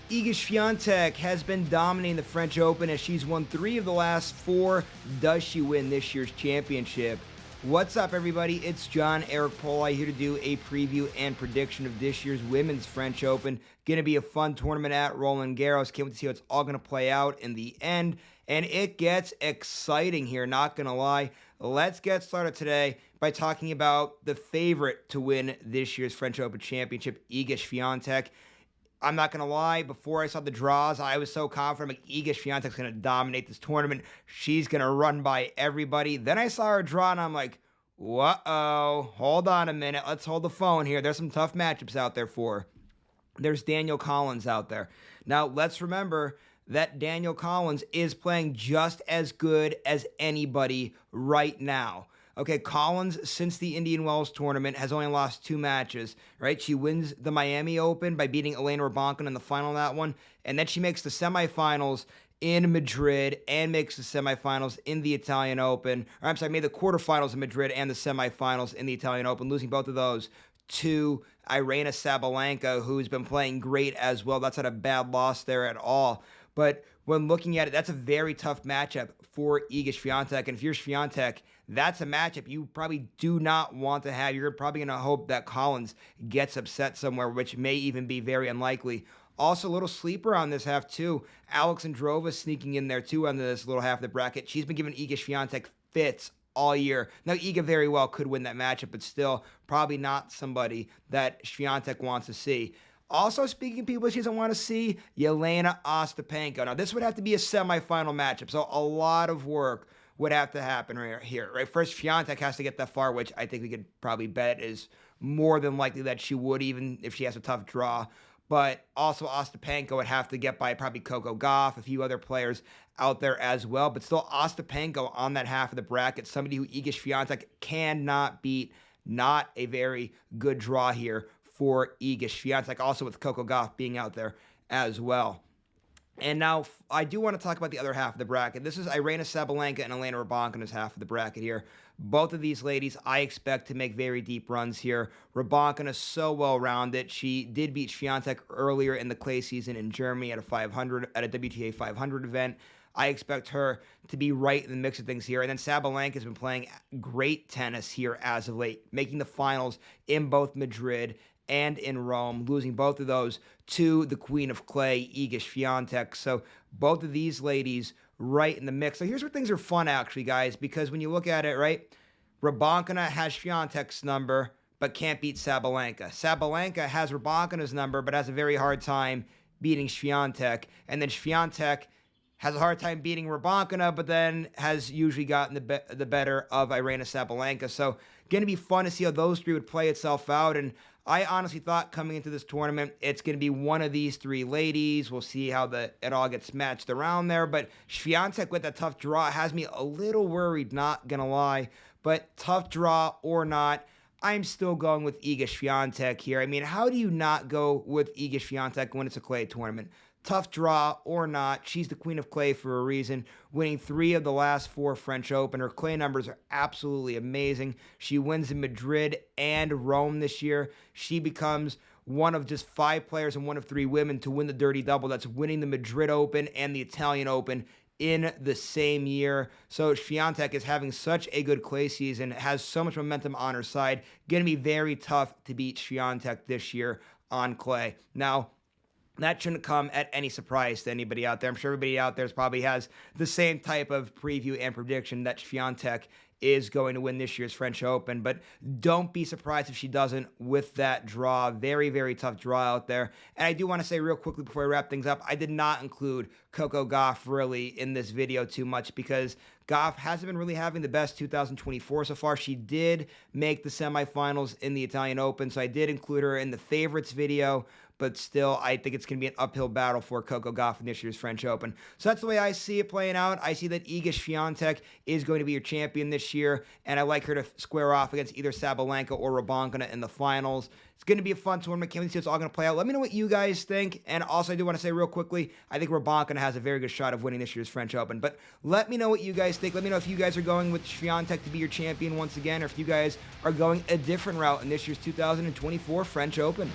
Iga Świątek has been dominating the French Open as she's won 3 of the last 4. Does she win this year's championship? What's up, everybody? It's John Eric Poli here to do a preview and prediction of this year's Women's French Open. Going to be a fun tournament at Roland Garros. Can't wait to see how it's all going to play out in the end. And it gets exciting here, not going to lie. Let's get started today by talking about the favorite to win this year's French Open Championship, Iga Świątek. I'm not going to lie, before I saw the draws, I was so confident Iga Świątek's going to dominate this tournament. She's going to run by everybody. Then I saw her draw, and I'm like, whoa, hold on a minute. Let's hold the phone here. There's some tough matchups out there for her. There's Danielle Collins out there. Now, let's remember that Danielle Collins is playing just as good as anybody right now. Okay, Collins, since the Indian Wells tournament, has only lost 2 matches, right? She wins the Miami Open by beating Elena Rybakina in the final of that one, and then she makes the semifinals in Madrid and makes the semifinals in the Italian Open. Or I'm sorry, made the quarterfinals in Madrid and the semifinals in the Italian Open, losing both of those to Aryna Sabalenka, who's been playing great as well. That's not a bad loss there at all. But when looking at it, that's a very tough matchup for Iga Świątek. And if you're Świątek, that's a matchup you probably do not want to have. You're probably going to hope that Collins gets upset somewhere, which may even be very unlikely. Also, a little sleeper on this half, too. Alexandrova sneaking in there, too, under this little half of the bracket. She's been giving Iga Świątek fits all year. Now, Iga very well could win that matchup, but still probably not somebody that Świątek wants to see. Also, speaking of people she doesn't want to see, Jelena Ostapenko. Now, this would have to be a semifinal matchup, so a lot of work would have to happen right here. Right, first, Świątek has to get that far, which I think we could probably bet is more than likely that she would, even if she has a tough draw. But also, Ostapenko would have to get by probably Coco, Gauff, a few other players out there as well. But still, Ostapenko on that half of the bracket, somebody who Iga Świątek cannot beat. Not a very good draw here for Iga Świątek, also with Coco Gauff being out there as well. And now, I do want to talk about the other half of the bracket. This is Aryna Sabalenka and Elena Rybakina's half of the bracket here. Both of these ladies, I expect to make very deep runs here. Rybakina is so well-rounded. She did beat Świątek earlier in the clay season in Germany at a WTA 500 event. I expect her to be right in the mix of things here. And then Sabalenka has been playing great tennis here as of late, making the finals in both Madrid and in Rome, losing both of those to the Queen of Clay, Iga Świątek. So both of these ladies right in the mix. So here's where things are fun, actually, guys, because when you look at it, right, Rybakina has Świątek's number, but can't beat Sabalenka. Sabalenka has Rybakina's number, but has a very hard time beating Świątek. And then Świątek has a hard time beating Rybakina, but then has usually gotten the better of Aryna Sabalenka. So going to be fun to see how those three would play itself out. And I honestly thought coming into this tournament, it's going to be one of these 3 ladies. We'll see how it all gets matched around there. But Świątek with that tough draw has me a little worried, not going to lie. But tough draw or not, I'm still going with Iga Świątek here. I mean, how do you not go with Iga Świątek when it's a clay tournament? Tough draw or not, she's the Queen of Clay for a reason, winning 3 of the last 4 French Open. Her clay numbers are absolutely amazing. She wins in Madrid and Rome this year. She becomes one of just 5 players and one of 3 women to win the Dirty Double. That's winning the Madrid Open and the Italian Open in the same year. So Świątek is having such a good clay season, has so much momentum on her side. Going to be very tough to beat Świątek this year on clay. Now, that shouldn't come at any surprise to anybody out there. I'm sure everybody out there probably has the same type of preview and prediction that Świątek is going to win this year's French Open. But don't be surprised if she doesn't with that draw. Very, very tough draw out there. And I do want to say real quickly before I wrap things up, I did not include Coco Gauff really in this video too much because Gauff hasn't been really having the best 2024 so far. She did make the semifinals in the Italian Open, so I did include her in the favorites video. But still, I think it's going to be an uphill battle for Coco Gauff in this year's French Open. So that's the way I see it playing out. I see that Iga Świątek is going to be your champion this year, and I like her to square off against either Sabalenka or Rybakina in the finals. It's going to be a fun tournament. Can't wait to see how it's all going to play out. Let me know what you guys think. And also, I do want to say real quickly, I think Rybakina has a very good shot of winning this year's French Open. But let me know what you guys think. Let me know if you guys are going with Świątek to be your champion once again, or if you guys are going a different route in this year's 2024 French Open.